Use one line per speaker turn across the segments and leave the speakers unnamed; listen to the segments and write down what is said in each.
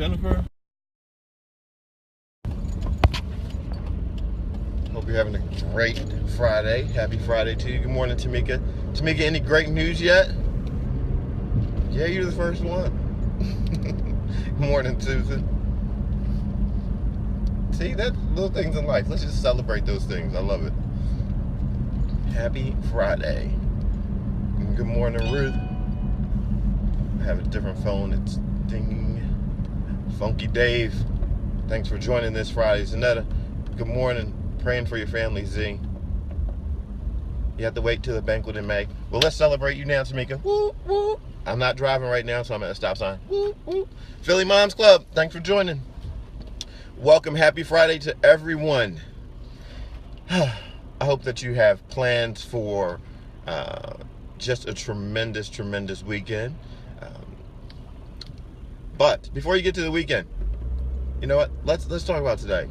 Jennifer.
Hope you're having a great Friday. Happy Friday to you. Good morning, Tamika. Tamika, any great news yet? Yeah, you're the first one. Good morning, Susan. See, that's little things in life. Let's just celebrate those things. I love it. Happy Friday. Good morning, Ruth. I have a different phone. It's ding. Funky Dave. Thanks for joining this Friday. Zanetta, good morning. Praying for your family, Z. You have to wait till the banquet in May. Well, let's celebrate you now, Tamika. Woo, woo. I'm not driving right now, so I'm at a stop sign. Woo, woo. Philly Moms Club, thanks for joining. Welcome, happy Friday to everyone. I hope that you have plans for just a tremendous weekend. But before you get to the weekend, you know what? Let's talk about today.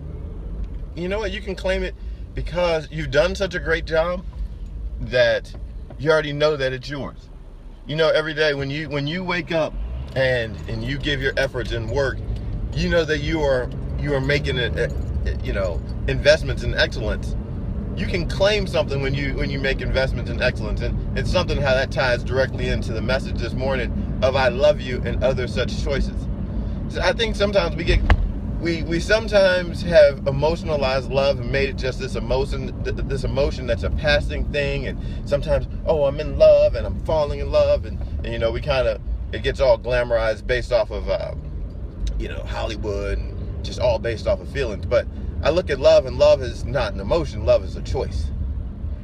You know what? You can claim it because you've done such a great job that you already know that it's yours. You know, every day when you wake up and you give your efforts and work, you know that you are making investments in excellence. You can claim something when you make investments in excellence, and it's something how that ties directly into the message this morning of I love you and other such choices. So I think sometimes we sometimes have emotionalized love and made it just this emotion that's a passing thing, and sometimes, oh, I'm in love and I'm falling in love, and we it gets all glamorized based off of Hollywood, and just all based off of feelings. But I look at love, and love is not an emotion. Love is a choice.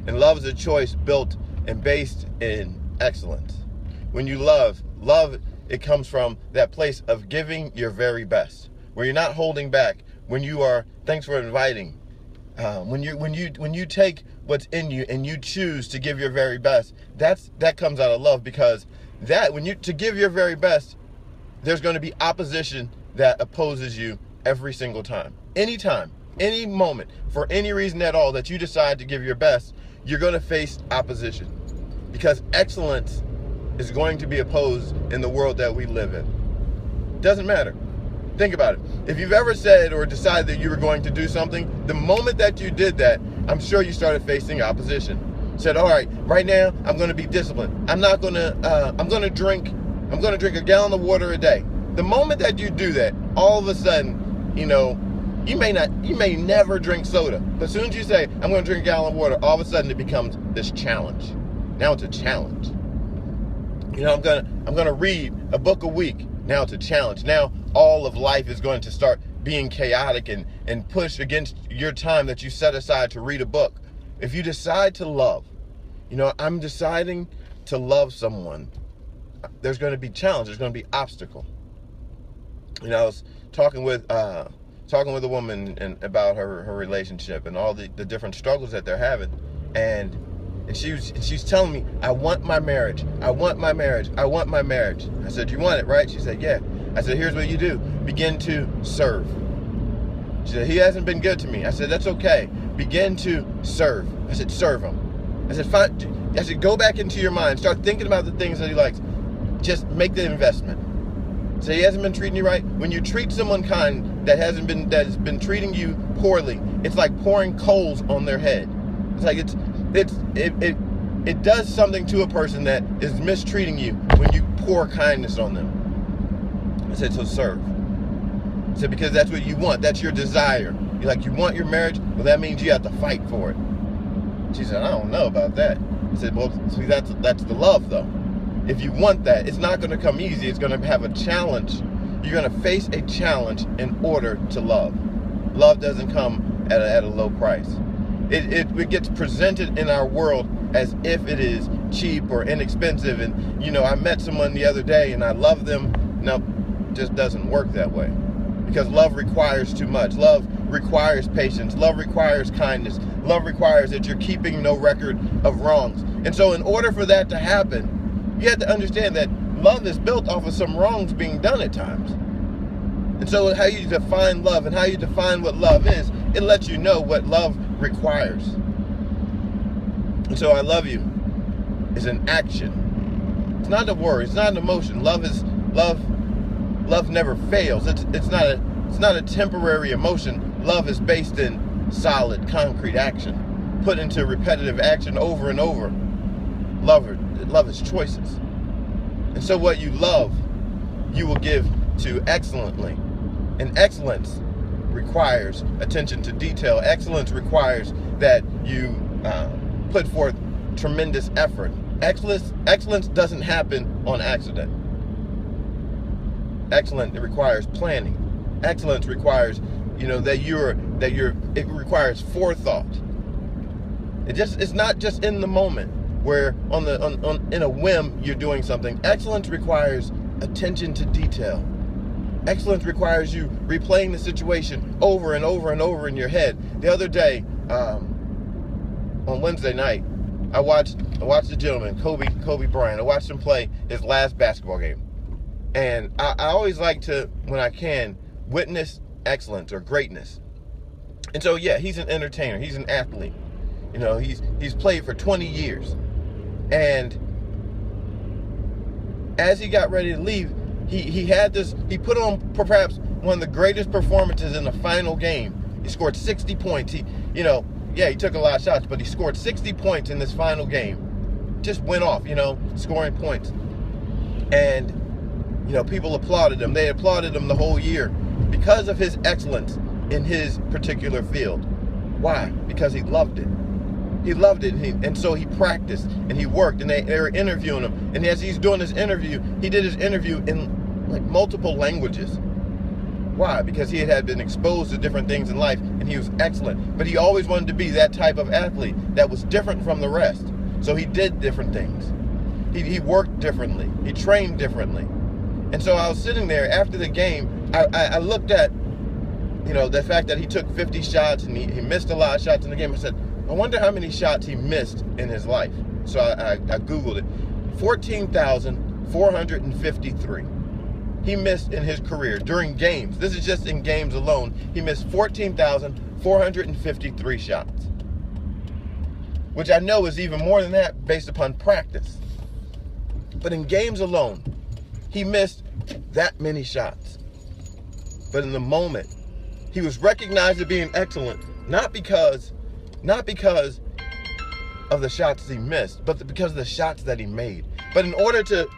And love is a choice built and based in excellence. When you love, it comes from that place of giving your very best, where you're not holding back, when you are, thanks for inviting, when you take what's in you and you choose to give your very best, that comes out of love, because to give your very best, there's going to be opposition that opposes you every single time. Anytime, any moment, for any reason at all that you decide to give your best, you're going to face opposition, because excellence is going to be opposed in the world that we live in. Doesn't matter. Think about it. If you've ever said or decided that you were going to do something, the moment that you did that, I'm sure you started facing opposition. Said, all right, right now I'm going to be disciplined. I'm going to drink a gallon of water a day. The moment that you do that, all of a sudden, you may never drink soda. But as soon as you say, I'm going to drink a gallon of water, all of a sudden it becomes this challenge. Now it's a challenge. I'm going to read a book a week. Now it's a challenge. Now all of life is going to start being chaotic and push against your time that you set aside to read a book. If you decide to love, I'm deciding to love someone, there's going to be challenge. There's going to be obstacle. I was talking with a woman about her relationship and all the different struggles that they're having, and she's telling me, I want my marriage. I want my marriage. I want my marriage. I said, you want it, right? She said, yeah. I said, here's what you do. Begin to serve. She said, he hasn't been good to me. I said, that's okay. Begin to serve. I said, serve him. I said, fine. I said, go back into your mind. Start thinking about the things that he likes. Just make the investment. So he hasn't been treating you right. When you treat someone kind that has been treating you poorly, it's like pouring coals on their head. It's like it does something to a person that is mistreating you when you pour kindness on them. I said, so serve. I said, because that's what you want. That's your desire. You want your marriage? Well, that means you have to fight for it. She said, I don't know about that. I said, well, see, that's the love, though. If you want that, it's not going to come easy. It's going to have a challenge. You're going to face a challenge in order to love. Love doesn't come at a low price. It gets presented in our world as if it is cheap or inexpensive. And, I met someone the other day and I love them. No, it just doesn't work that way. Because love requires too much. Love requires patience. Love requires kindness. Love requires that you're keeping no record of wrongs. And so in order for that to happen, you have to understand that love is built off of some wrongs being done at times. And so how you define love and how you define what love is, it lets you know what love requires. And so I love you is an action. It's not a word. It's not an emotion. Love Love never fails. It's not a temporary emotion. Love is based in solid, concrete action, put into repetitive action over and over. Love is choices. And so what you love, you will give to excellently. And excellence requires attention to detail. Excellence requires that you put forth tremendous effort. Excellence doesn't happen on accident. Excellence requires planning. Excellence requires, it requires forethought. It's not just in the moment where in a whim you're doing something. Excellence requires attention to detail. Excellence requires you replaying the situation over and over and over in your head. The other day, on Wednesday night, I watched the gentleman, Kobe Bryant. I watched him play his last basketball game. And I always like to, when I can, witness excellence or greatness. And so, yeah, he's an entertainer. He's an athlete. He's played for 20 years. And as he got ready to leave, he put on perhaps one of the greatest performances in the final game. He scored 60 points. He took a lot of shots, but he scored 60 points in this final game. Just went off, scoring points. And, people applauded him. They applauded him the whole year because of his excellence in his particular field. Why? Because he loved it. He loved it, and so he practiced, and he worked, and they were interviewing him. And as he's doing his interview, he did his interview in multiple languages. Why? Because he had been exposed to different things in life, and he was excellent. But he always wanted to be that type of athlete that was different from the rest. So he did different things. He worked differently. He trained differently. And so I was sitting there after the game. I looked at, the fact that he took 50 shots, and he missed a lot of shots in the game. I said, I wonder how many shots he missed in his life. So I Googled it. 14,453. He missed in his career during games. This is just in games alone. He missed 14,453 shots. Which I know is even more than that based upon practice. But in games alone, he missed that many shots. But in the moment, he was recognized as being excellent, not because of the shots he missed, but because of the shots that he made. But in order to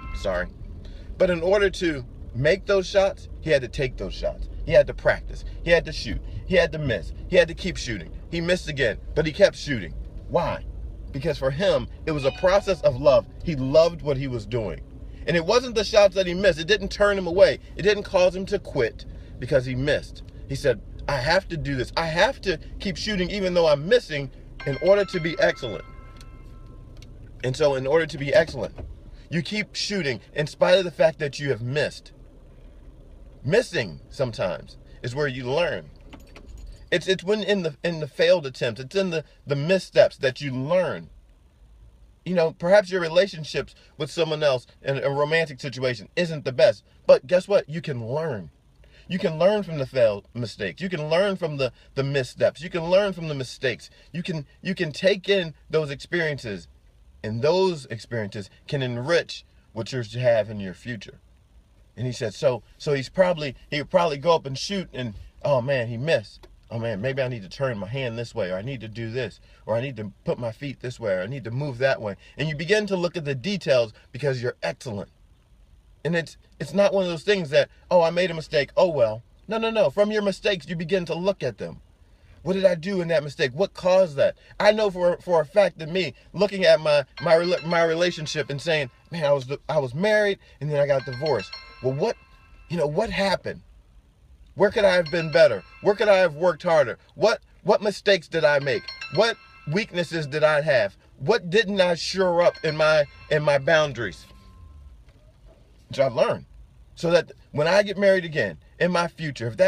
make those shots, he had to take those shots. He had to practice. He had to shoot. He had to miss. He had to keep shooting. He missed again, but he kept shooting. Why? Because for him, it was a process of love. He loved what he was doing. And it wasn't the shots that he missed. It didn't turn him away. It didn't cause him to quit because he missed. He said, I have to do this. I have to keep shooting even though I'm missing in order to be excellent. And so in order to be excellent, you keep shooting in spite of the fact that you have missed. Missing sometimes is where you learn. It's when in the failed attempts, it's in the missteps that you learn. Perhaps your relationships with someone else in a romantic situation isn't the best, but guess what? You can learn. You can learn from the failed mistakes. You can learn from the missteps. You can learn from the mistakes. You can take in those experiences, and those experiences can enrich what you're to have in your future. And he said, so he would probably go up and shoot, and oh man, he missed. Oh man, maybe I need to turn my hand this way, or I need to do this, or I need to put my feet this way, or I need to move that way. And you begin to look at the details because you're excellent. And it's not one of those things that, oh, I made a mistake. Oh, well. No. From your mistakes, you begin to look at them. What did I do in that mistake? What caused that? I know for a fact that me looking at my relationship and saying, man, I was married and then I got divorced. Well, what happened? Where could I have been better? Where could I have worked harder? What mistakes did I make? What weaknesses did I have? What didn't I shore up in my boundaries? Which I've learned. So that when I get married again, in my future, if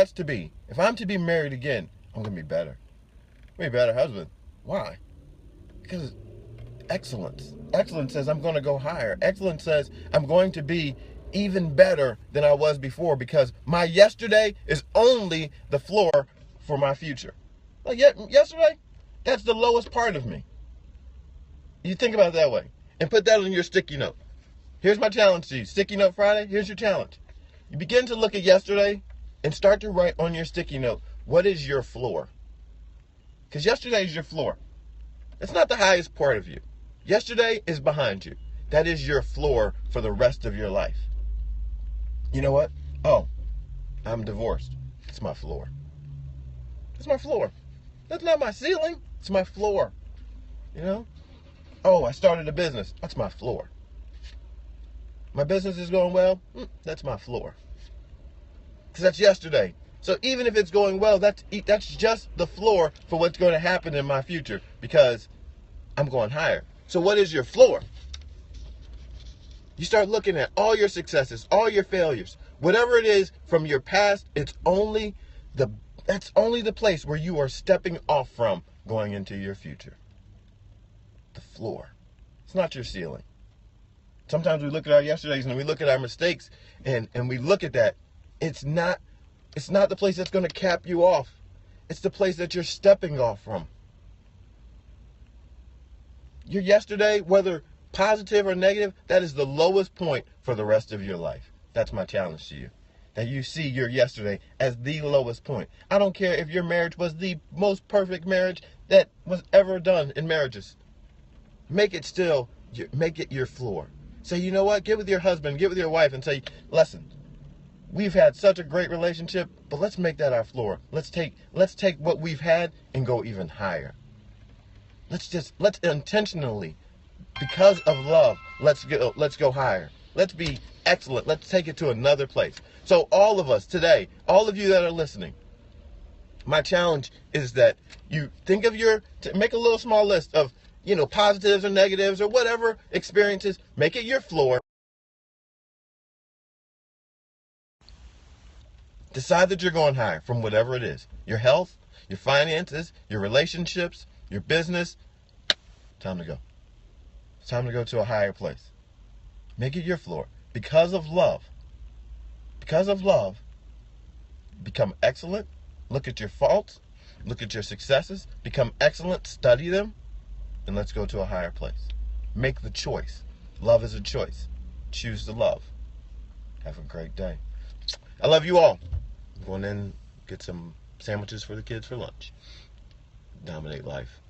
I'm to be married again, I'm going to be better. I'm going to be a better husband. Why? Because excellence. Excellence says I'm going to go higher. Excellence says I'm going to be even better than I was before, because my yesterday is only the floor for my future. Like yesterday, that's the lowest part of me. You think about it that way and put that on your sticky note. Here's my challenge to you. Sticky Note Friday, here's your challenge. You begin to look at yesterday and start to write on your sticky note, what is your floor? Because yesterday is your floor. It's not the highest part of you. Yesterday is behind you. That is your floor for the rest of your life. You know what? Oh, I'm divorced. It's my floor. It's my floor. That's not my ceiling. It's my floor. You know? Oh, I started a business. That's my floor. My business is going well. That's my floor. Because that's yesterday. So even if it's going well, that's just the floor for what's going to happen in my future, because I'm going higher. So what is your floor? You start looking at all your successes, all your failures, whatever it is from your past. That's only the place where you are stepping off from going into your future. The floor. It's not your ceiling. Sometimes we look at our yesterdays and we look at our mistakes and we look at that. It's not the place that's going to cap you off. It's the place that you're stepping off from. Your yesterday, whether positive or negative, that is the lowest point for the rest of your life. That's my challenge to you. That you see your yesterday as the lowest point. I don't care if your marriage was the most perfect marriage that was ever done in marriages. Make it your floor. Say, you know what? Get with your husband, get with your wife and say, listen, we've had such a great relationship, but let's make that our floor. Let's take what we've had and go even higher. Let's intentionally, because of love, let's go higher. Let's be excellent. Let's take it to another place. So all of us today, all of you that are listening, my challenge is that you think of make a little small list of, positives or negatives or whatever experiences. Make it your floor. Decide that you're going higher from whatever it is. Your health, your finances, your relationships, your business. Time to go. It's time to go to a higher place. Make it your floor. Because of love. Because of love, become excellent. Look at your faults. Look at your successes. Become excellent. Study them. And let's go to a higher place. Make the choice. Love is a choice. Choose to love. Have a great day. I love you all. I'm going in, get some sandwiches for the kids for lunch. Dominate life.